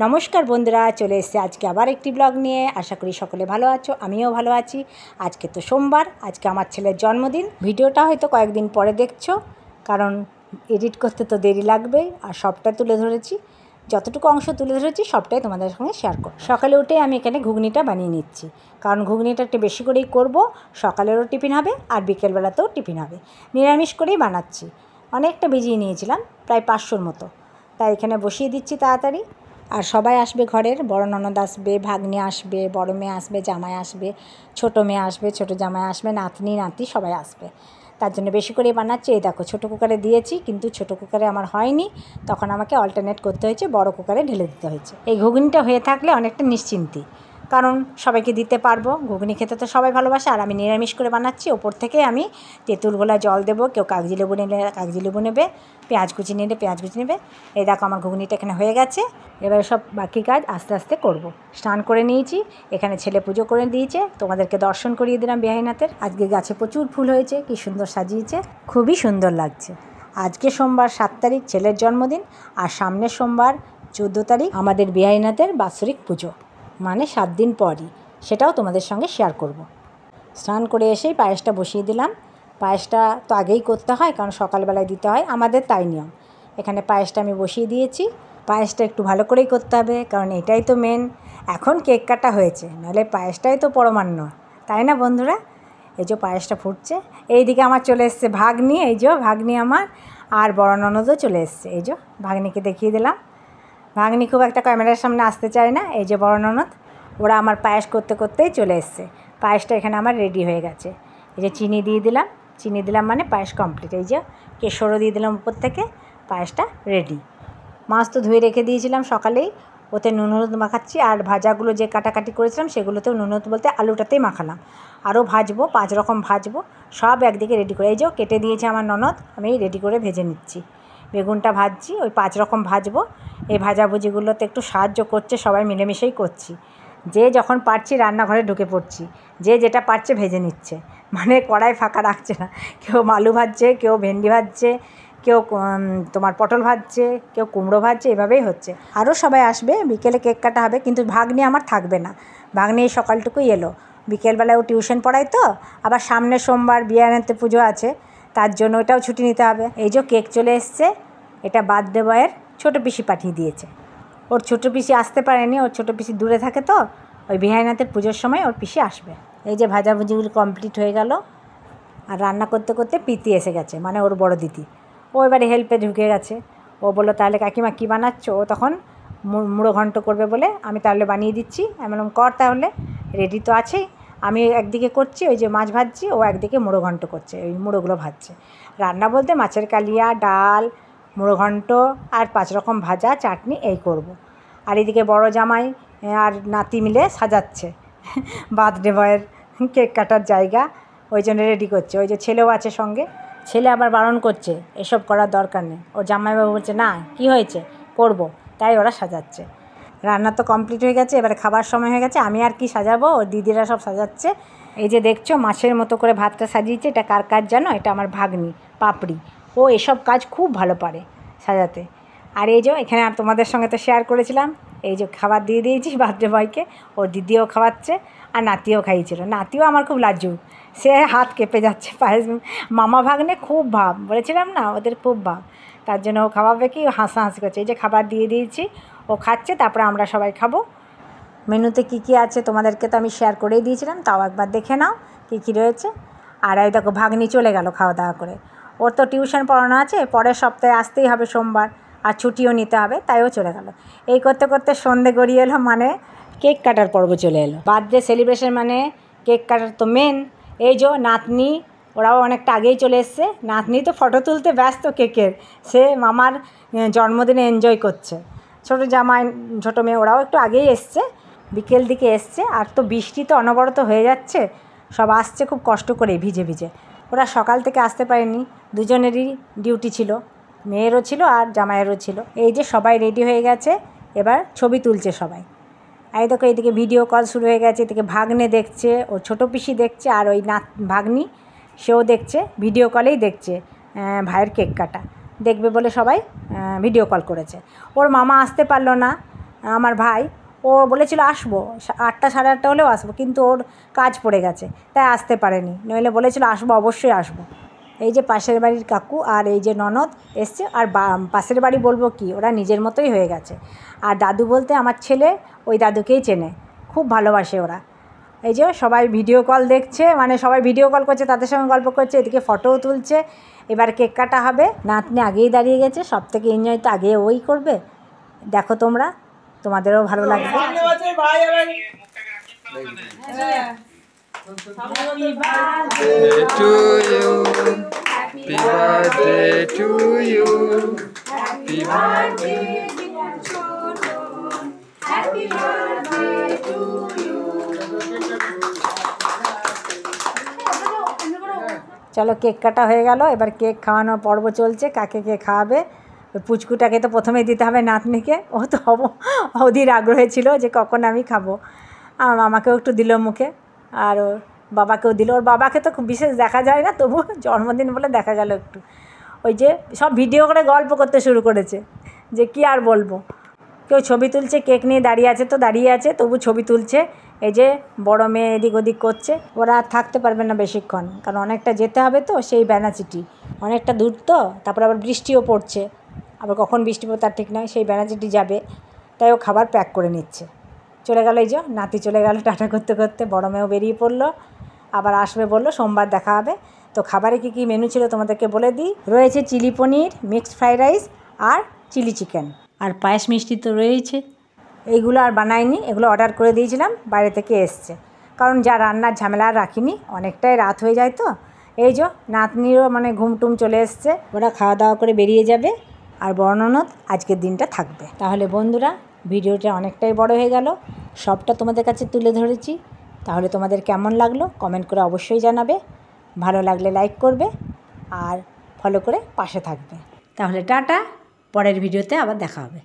নমস্কার বন্ধুরা, চলে এসেছি আজকে আবার একটি ব্লগ নিয়ে। আশা করি সকলে ভালো আছো, আমিও ভালো আছি। আজকে তো সোমবার, আজকে আমার ছেলের জন্মদিন। ভিডিওটা হয়তো কয়েকদিন পরে দেখছো, কারণ এডিট করতে তো দেরি লাগবেই। আর সবটা তুলে ধরেছি, যতটুকু অংশ তুলে ধরেছি সবটাই তোমাদের সঙ্গে শেয়ার করব। সকালে উঠে আমি এখানে ঘুগনিটা বানিয়ে নিচ্ছি, কারণ ঘুগনিটা একটু বেশি করেই করব। সকালেরও টিফিন হবে আর বিকেলবেলাতেও টিফিন হবে। নিরামিষ করেই বানাচ্ছি। অনেকটা ভিজিয়ে নিয়েছিলাম, প্রায় 500-র মতো। তাই এখানে বসিয়ে দিচ্ছি তাড়াতাড়ি। আর সবাই আসবে, ঘরের বড় ননদ আসবে, ভাগ্নি আসবে, বড় মেয়ে আসবে, জামাই আসবে, ছোটো মেয়ে আসবে, ছোটো জামাই আসবে, নাতনি নাতি সবাই আসবে। তার জন্য বেশি করে বানাচ্ছি। এই দেখো, ছোটো কুকারে দিয়েছি, কিন্তু ছোটো কুকারে আমার হয়নি, তখন আমাকে অল্টারনেট করতে হয়েছে, বড় কুকারে ঢেলে দিতে হয়েছে। এই ঘুগনিটা হয়ে থাকলে অনেকটা নিশ্চিন্তি, কারণ সবাইকে দিতে পারবো। ঘুগনি খেতে তো সবাই ভালোবাসে। আর আমি নিরামিষ করে বানাচ্ছি, ওপর থেকে আমি তেঁতুল গোলা জল দেবো। কেউ কাগজি লেবু নিলে কাগজি লেবু নেবে, পেঁয়াজ কুচি নিলে পেঁয়াজ কুচি নেবে। এই দেখো, আমার ঘুগনিটা এখানে হয়ে গেছে। এবারে সব বাকি কাজ আস্তে আস্তে করব। স্নান করে নিয়েছি, এখানে ছেলে পুজো করে দিয়েছে, তোমাদেরকে দর্শন করিয়ে দিলাম বেহাইনাথের। আজকে গাছে প্রচুর ফুল হয়েছে, কি সুন্দর সাজিয়েছে, খুবই সুন্দর লাগছে। আজকে সোমবার 7 তারিখ ছেলের জন্মদিন, আর সামনের সোমবার 14 তারিখ আমাদের বেহাইনাথের বাৎসরিক পুজো, মানে 7 দিন পরই। সেটাও তোমাদের সঙ্গে শেয়ার করব। স্নান করে এসেই পায়েসটা বসিয়ে দিলাম। পায়েসটা তো আগেই করতে হয়, কারণ সকালবেলায় দিতে হয়, আমাদের তাই নিয়ম। এখানে পায়েসটা আমি বসিয়ে দিয়েছি। পায়েসটা একটু ভালো করেই করতে হবে, কারণ এটাই তো মেন। এখন কেক কাটা হয়েছে, নাহলে পায়েসটাই তো পরমান্ন, তাই না বন্ধুরা? এই যে পায়েসটা ফুটছে। এইদিকে আমার চলে এসছে ভাগ্নি, এই যে ভাগ্নি আমার, আর বড় ননদও চলে এসছে। এই যে ভাগ্নিকে দেখিয়ে দিলাম। ভাগ্নি খুব একটা ক্যামেরার সামনে আসতে চায় না। এই যে বড় ননদ, ওরা আমার পায়েস করতে করতেই চলে এসছে। পায়েসটা এখানে আমার রেডি হয়ে গেছে। এই যে চিনি দিয়ে দিলাম, চিনি দিলাম মানে পায়েস কমপ্লিট। এই যে কেশরও দিয়ে দিলাম উপর থেকে, পায়েসটা রেডি। মাছ তো ধুয়ে রেখে দিয়েছিলাম সকালেই, ওতে নুন হলুদ মাখাচ্ছি। আর ভাজাগুলো যে কাটাকাটি করেছিলাম সেগুলোতেও নুন হলুদ বলতে আলুটাতেই মাখালাম। আরও ভাজবো, 5 রকম ভাজবো, সব একদিকে রেডি করে। এই যে কেটে দিয়েছে আমার ননদ, আমি রেডি করে ভেজে নিচ্ছি। বেগুনটা ভাজছি, ওই 5 রকম ভাজবো। এই ভাজাভুজিগুলোতে একটু সাহায্য করছে, সবাই মিলেমিশেই করছি। যে যখন পারছি রান্নাঘরে ঢুকে পড়ছি, যে যেটা পারছে ভেজে নিচ্ছে, মানে কড়াই ফাঁকা রাখছে না। কেউ আলু ভাজছে, কেউ ভেন্ডি ভাজছে, কেউ তোমার পটল ভাজছে, কেউ কুমড়ো ভাজছে, এভাবেই হচ্ছে। আরও সবাই আসবে, বিকেলে কেক কাটা হবে, কিন্তু ভাগ্নি আমার থাকবে না। ভাগ্নি এই সকালটুকুই এলো, বিকেলবেলায় ও টিউশন পড়ায় তো। আবার সামনের সোমবার বিয়ানাতে পুজো আছে, তার জন্য ওটাও ছুটি নিতে হবে। এই যে কেক চলে এসছে, এটা বার্থডে বয়ের ছোটো পিসি পাঠিয়ে দিয়েছে। ওর ছোটো পিসি আসতে পারেনি, ওর ছোটো পিসি দূরে থাকে তো, ওই বিহাইনাথের পুজোর সময় ওর পিসি আসবে। এই যে ভাজাভুজিগুলো কমপ্লিট হয়ে গেল। আর রান্না করতে করতে প্রীতি এসে গেছে, মানে ওর বড় দিদি। ও এবারে হেল্পে ঢুকে গেছে। ও বললো, তাহলে কাকিমা কী বানাচ্ছ? ও তখন মুড়ো ঘন্ট করবে বলে, আমি তাহলে বানিয়ে দিচ্ছি। আমি বললাম, কর তাহলে, রেডি তো আছেই। আমি একদিকে করছি, ওই যে মাছ ভাজছি, ও একদিকে মুড়ো ঘন্ট করছে, ওই মুড়োগুলো ভাজছে। রান্না বলতে মাছের কালিয়া, ডাল, মুড়ো ঘন্ট আর 5 রকম ভাজা, চাটনি, এই করব। আর এদিকে বড় জামাই আর নাতি মিলে সাজাচ্ছে বার্থডে বয়ের কেক কাটার জায়গা, ওই জন্য রেডি করছে। ওই যে ছেলেও আছে সঙ্গে, ছেলে আবার বারণ করছে, এসব করার দরকার নেই। ও জামাইবাবু বলছে, না কি হয়েছে, করব, তাই ওরা সাজাচ্ছে। রান্না তো কমপ্লিট হয়ে গেছে, এবারে খাবার সময় হয়ে গেছে। আমি আর কি সাজাবো, ও দিদিরা সব সাজাচ্ছে। এই যে দেখছো মাছের মতো করে ভাতটা সাজিয়েছে, এটা কার কাজ জানো? এটা আমার ভাগ্নি পাপড়ি। ও এসব কাজ খুব ভালো পারে সাজাতে। আর এই যে এখানে আর তোমাদের সঙ্গে তো শেয়ার করেছিলাম, এই যে খাবার দিয়ে দিয়েছি বার্থডে বয়কে, ওর দিদিও খাওয়াচ্ছে আর নাতিও খাইয়েছিল। নাতিও আমার খুব লাজুক, সে হাত কেঁপে যাচ্ছে। পায়েস মামা ভাগ্নে খুব ভাব, বলেছিলাম না ওদের খুব ভাব, তার জন্য ও খাওয়াবে কি হাসাহাসি করছে। এই যে খাবার দিয়ে দিয়েছি, ও খাচ্ছে, তারপরে আমরা সবাই খাবো। মেনুতে কী কী আছে তোমাদেরকে তো আমি শেয়ার করেই দিয়েছিলাম, তাও একবার দেখে নাও কী কী রয়েছে। আর এই দেখো ভাগ্নি চলে গেল খাওয়া দাওয়া করে। ওর তো টিউশন পড়ানো আছে, পরের সপ্তাহে আসতেই হবে সোমবার, আর ছুটিও নিতে হবে, তাইও চলে গেল। এই করতে করতে সন্ধে গড়িয়ে এলো, মানে কেক কাটার পর্ব চলে এলো। বার্থডে সেলিব্রেশন মানে কেক কাটার তো মেন। এই যে নাতনি, ওরাও অনেকটা আগেই চলে এসছে। নাতনি তো ফটো তুলতে ব্যস্ত কেকের, সে মামার জন্মদিনে এনজয় করছে। ছোটো জামাই, ছোটো মেয়ে, ওরাও একটু আগেই এসছে, বিকেল দিকে এসছে। আর তো বৃষ্টি তো অনবরত হয়ে যাচ্ছে, সব আসছে খুব কষ্ট করে ভিজে ভিজে। ওরা সকাল থেকে আসতে পারেনি, দুজনেরই ডিউটি ছিল, মেয়েরও ছিল আর জামাইয়েরও ছিল। এই যে সবাই রেডি হয়ে গেছে, এবার ছবি তুলছে সবাই। এই দেখো এইদিকে ভিডিও কল শুরু হয়ে গেছে, এদিকে ভাগ্নে দেখছে, ওর ছোটো পিসি দেখছে, আর ওই ভাগ্নি সেও দেখছে, ভিডিও কলেই দেখছে ভাইয়ের কেক কাটা। দেখবে বলে সবাই ভিডিও কল করেছে। ওর মামা আসতে পারলো না, আমার ভাই, ও বলেছিল আসবো 8টা সাড়ে 8টা হলেও আসবো, কিন্তু ওর কাজ পড়ে গেছে তাই আসতে পারেনি, নইলে বলেছিল আসবো, অবশ্যই আসবো। এই যে পাশের বাড়ির কাকু আর এই যে ননদ এসছে, আর পাশের বাড়ি বলবো কি, ওরা নিজের মতোই হয়ে গেছে। আর দাদু বলতে আমার ছেলে ওই দাদুকেই চেনে, খুব ভালোবাসে ওরা। এই যে সবাই ভিডিও কল দেখছে, মানে সবাই ভিডিও কল করছে, তাদের সঙ্গে গল্প করছে, এদিকে ফটোও তুলছে। এবার কেক কাটা হবে, নাতনি আগেই দাঁড়িয়ে গেছে, সব থেকে এনজয় তো আগে ওই করবে। দেখো তোমরা, তোমাদেরও ভালো লাগবে। চলো কেক কাটা হয়ে গেল, এবার কেক খাওয়ানোর পর্ব চলছে। কাকে কে খাওয়াবে? ওই পুচকুটাকে তো প্রথমেই দিতে হবে, নাতনিকে। ও তো অধীর আগ্রহে ছিল যে কখন আমি খাবো। আমাকেও একটু দিল মুখে, আর ওর বাবাকেও দিল। ওর বাবাকে তো খুব বিশেষ দেখা যায় না, তবু জন্মদিন বলে দেখা গেল একটু। ওই যে সব ভিডিও করে গল্প করতে শুরু করেছে, যে কি আর বলবো। কেউ ছবি তুলছে, কেক নিয়ে দাঁড়িয়ে আছে তো দাঁড়িয়ে আছে, তবু ছবি তুলছে। এই যে বড় মেয়ে এদিক ওদিক করছে। ওরা আর থাকতে পারবে না বেশিক্ষণ, কারণ অনেকটা যেতে হবে তো, সেই ব্যানাচিটি অনেকটা দূর তো, তারপর আবার বৃষ্টিও পড়ছে, আবার কখন বৃষ্টি পড়ে তার ঠিক নয়, সেই ব্যানাচিটি যাবে, তাই ও খাবার প্যাক করে নিচ্ছে। চলে গেল, এই যে নাতি চলে গেল টাটা করতে করতে। বড় মেয়েও বেরিয়ে পড়লো, আবার আসবে বললো, সোমবার দেখা হবে। তো খাবারে কী কী মেনু ছিল তোমাদেরকে বলে দিই। রয়েছে চিলি পনির, মিক্সড ফ্রাইড রাইস আর চিলি চিকেন, আর পায়েস মিষ্টি তো রয়েছে। এইগুলো আর বানাইনি, এগুলো অর্ডার করে দিয়েছিলাম, বাইরে থেকে এসছে। কারণ যা রান্নার ঝামেলা আর রাখিনি, অনেকটাই রাত হয়ে যায় তো। এই যে নাতনিরও মানে ঘুমটুম চলে এসছে, ওরা খাওয়া দাওয়া করে বেরিয়ে যাবে, আর বড় ননদ আজকের দিনটা থাকবে। তাহলে বন্ধুরা, ভিডিওটা অনেকটাই বড় হয়ে গেল, সবটা তোমাদের কাছে তুলে ধরেছি। তাহলে তোমাদের কেমন লাগলো কমেন্ট করে অবশ্যই জানাবে। ভালো লাগলে লাইক করবে আর ফলো করে পাশে থাকবে। তাহলে টাটা, পরের ভিডিওতে আবার দেখা হবে।